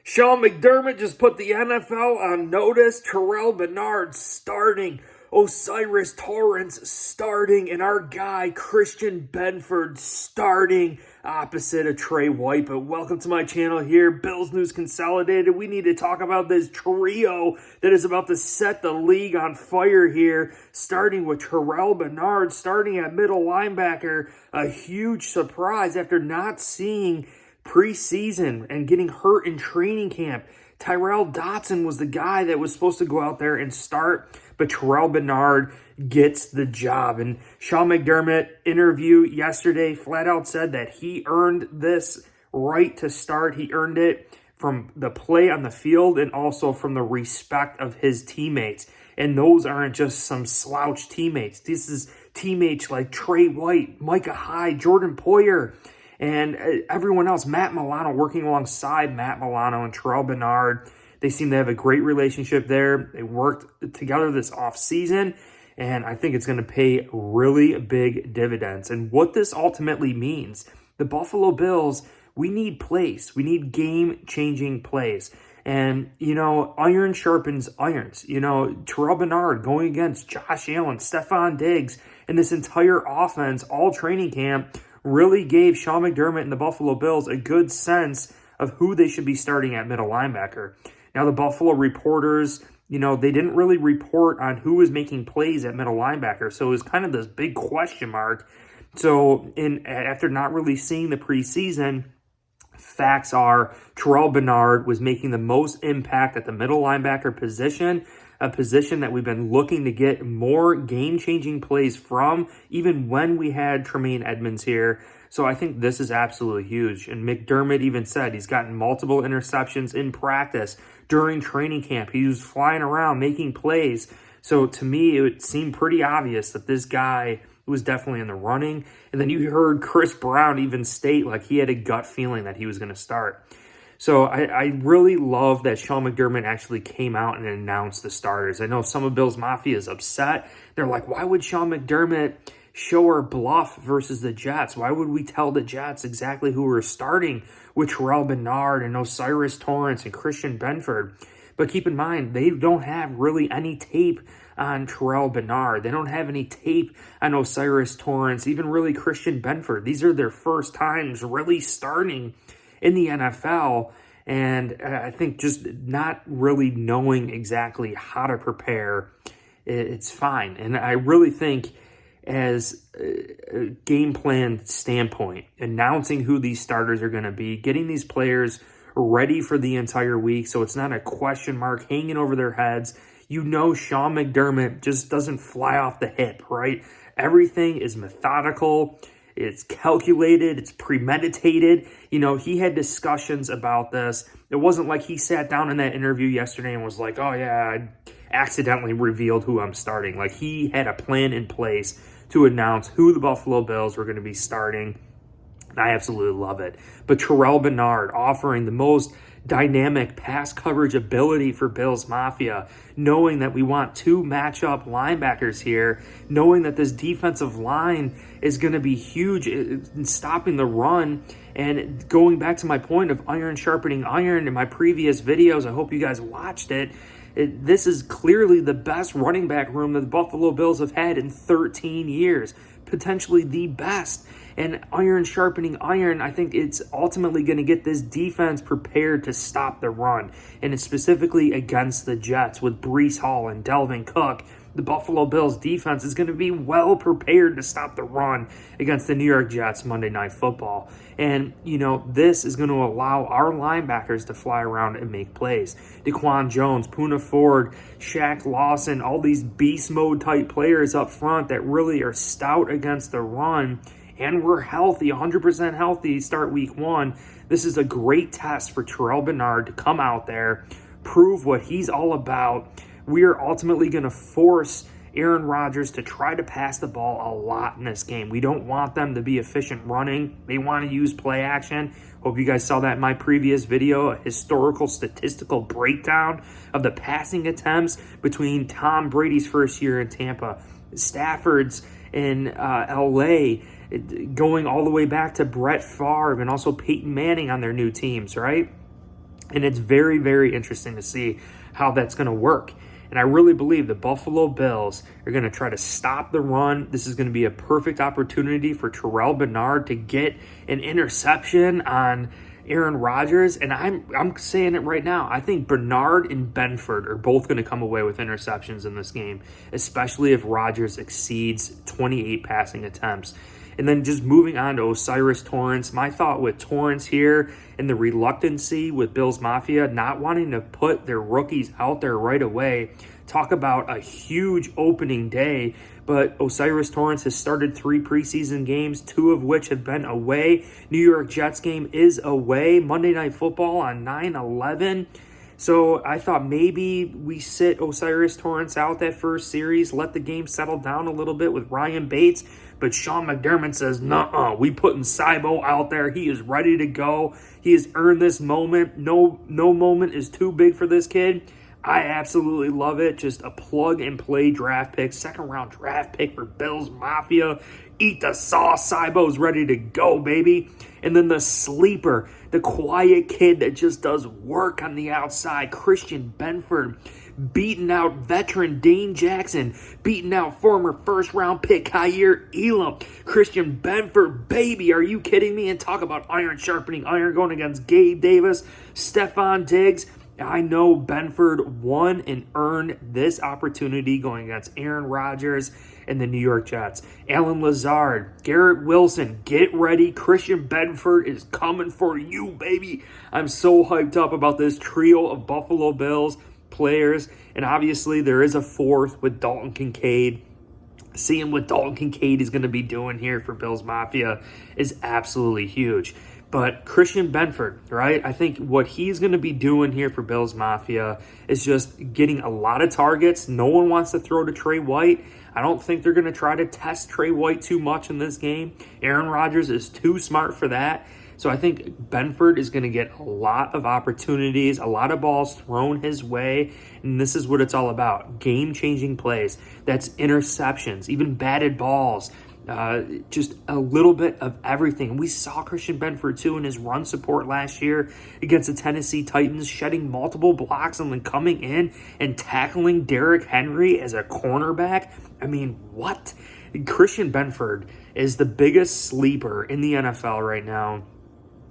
Sean McDermott just put the NFL on notice. Terrell Bernard starting. Osiris Torrance starting. And our guy, Christian Benford, starting opposite of Trey White. But welcome to my channel here, Bills News Consolidated. We need to talk about this trio that is about to set the league on fire here. Starting with Terrell Bernard, starting at middle linebacker. A huge surprise after not seeing preseason and getting hurt in training camp. Tyrel Dotson was the guy that was supposed to go out there and start, but Terrell Bernard gets the job. And Sean McDermott interview yesterday flat out said that he earned this right to start. He earned it from the play on the field and also from the respect of his teammates. And those aren't just some slouch teammates. This is teammates like Trey White, Micah Hyde, Jordan Poyer, and everyone else, Matt Milano, working alongside Matt Milano and Terrell Bernard. They seem to have a great relationship there. They worked together this offseason, and I think it's going to pay really big dividends. And what this ultimately means, the Buffalo Bills, we need plays. We need game-changing plays. And, iron sharpens irons. Terrell Bernard going against Josh Allen, Stephon Diggs, and this entire offense, all training camp, really gave Sean McDermott and the Buffalo Bills a good sense of who they should be starting at middle linebacker. Now, the Buffalo reporters, they didn't really report on who was making plays at middle linebacker, so it was kind of this big question mark. So, after not really seeing the preseason, facts are Terrell Bernard was making the most impact at the middle linebacker position, a position that we've been looking to get more game-changing plays from, even when we had Tremaine Edmunds here. So I think this is absolutely huge. And McDermott even said he's gotten multiple interceptions in practice during training camp. He was flying around making plays. So to me, it seemed pretty obvious that this guy was definitely in the running. And then you heard Chris Brown even state like he had a gut feeling that he was going to start. So I really love that Sean McDermott actually came out and announced the starters. I know some of Bills Mafia is upset. They're like, why would Sean McDermott show our bluff versus the Jets? Why would we tell the Jets exactly who we're starting with Terrell Bernard and Osiris Torrance and Christian Benford? But keep in mind, they don't have really any tape on Terrell Bernard. They don't have any tape on Osiris Torrance, even really Christian Benford. These are their first times really starting in the NFL, and I think just not really knowing exactly how to prepare, it's fine. And I really think as a game plan standpoint, announcing who these starters are going to be, getting these players ready for the entire week so it's not a question mark hanging over their heads. Sean McDermott just doesn't fly off the hip, right? Everything is methodical. It's calculated. It's premeditated. He had discussions about this. It wasn't like he sat down in that interview yesterday and was like, oh, yeah, I accidentally revealed who I'm starting. Like, he had a plan in place to announce who the Buffalo Bills were going to be starting. And I absolutely love it. But Terrell Bernard offering the most dynamic pass coverage ability for Bills Mafia, knowing that we want two matchup linebackers here, knowing that this defensive line is going to be huge in stopping the run. And going back to my point of iron sharpening iron in my previous videos, I hope you guys watched it. This is clearly the best running back room that the Buffalo Bills have had in 13 years, potentially the best. And iron sharpening iron, I think it's ultimately going to get this defense prepared to stop the run. And it's specifically against the Jets with Breece Hall and Delvin Cook. The Buffalo Bills defense is going to be well prepared to stop the run against the New York Jets Monday Night Football. And, this is going to allow our linebackers to fly around and make plays. Daquan Jones, Poona Ford, Shaq Lawson, all these beast mode type players up front that really are stout against the run. And we're healthy, 100% healthy, start week one. This is a great test for Terrell Bernard to come out there, prove what he's all about. We are ultimately going to force Aaron Rodgers to try to pass the ball a lot in this game. We don't want them to be efficient running. They want to use play action. Hope you guys saw that in my previous video, a historical statistical breakdown of the passing attempts between Tom Brady's first year in Tampa, Stafford's in LA, going all the way back to Brett Favre and also Peyton Manning on their new teams, right? And it's very, very interesting to see how that's going to work. And I really believe the Buffalo Bills are going to try to stop the run. This is going to be a perfect opportunity for Terrell Bernard to get an interception on Aaron Rodgers. And I'm saying it right now. I think Bernard and Benford are both going to come away with interceptions in this game, especially if Rodgers exceeds 28 passing attempts. And then just moving on to Osiris Torrance, my thought with Torrance here and the reluctancy with Bills Mafia not wanting to put their rookies out there right away. Talk about a huge opening day, but Osiris Torrance has started 3 preseason games, 2 of which have been away. New York Jets game is away. Monday Night Football on 9/11. So I thought maybe we sit Osiris Torrance out that first series, let the game settle down a little bit with Ryan Bates. But Sean McDermott says, nuh-uh, we putting Cybo out there. He is ready to go. He has earned this moment. No moment is too big for this kid. I absolutely love it. Just a plug-and-play draft pick, second-round draft pick for Bills Mafia. Eat the sauce. Cybo's ready to go, baby. And then the sleeper, the quiet kid that just does work on the outside, Christian Benford, beating out veteran Dane Jackson, beating out former first-round pick Kyer Elam. Christian Benford, baby, are you kidding me? And talk about iron sharpening iron going against Gabe Davis, Stephon Diggs. I know Benford won and earned this opportunity going against Aaron Rodgers and the New York Jets. Alan Lazard, Garrett Wilson, get ready. Christian Benford is coming for you, baby. I'm so hyped up about this trio of Buffalo Bills players. And obviously there is a fourth with Dalton Kincaid. Seeing what Dalton Kincaid is going to be doing here for Bills Mafia is absolutely huge. But Christian Benford, right? I think what he's going to be doing here for Bills Mafia is just getting a lot of targets. No one wants to throw to Trey White. I don't think they're going to try to test Trey White too much in this game. Aaron Rodgers is too smart for that. So I think Benford is going to get a lot of opportunities, a lot of balls thrown his way, and this is what it's all about. Game-changing plays. That's interceptions, even batted balls. Just a little bit of everything. We saw Christian Benford too in his run support last year against the Tennessee Titans, shedding multiple blocks and then coming in and tackling Derrick Henry as a cornerback. I mean, what? Christian Benford is the biggest sleeper in the NFL right now.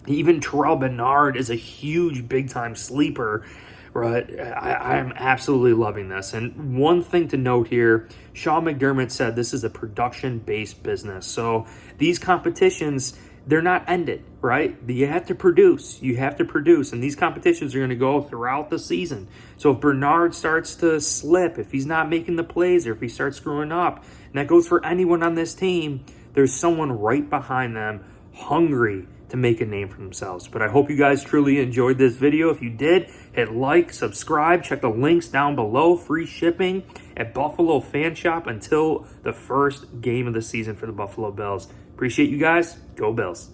Even Terrell Bernard is a huge big-time sleeper. Right, I am absolutely loving this. And one thing to note here, Sean McDermott said this is a production-based business. So these competitions, they're not ended, right? You have to produce. You have to produce. And these competitions are going to go throughout the season. So if Bernard starts to slip, if he's not making the plays, or if he starts screwing up, and that goes for anyone on this team, there's someone right behind them hungry to make a name for themselves. But I hope you guys truly enjoyed this video. If you did, hit like, subscribe, check the links down below. Free shipping at Buffalo Fan Shop until the first game of the season for the Buffalo Bills. Appreciate you guys. Go Bills.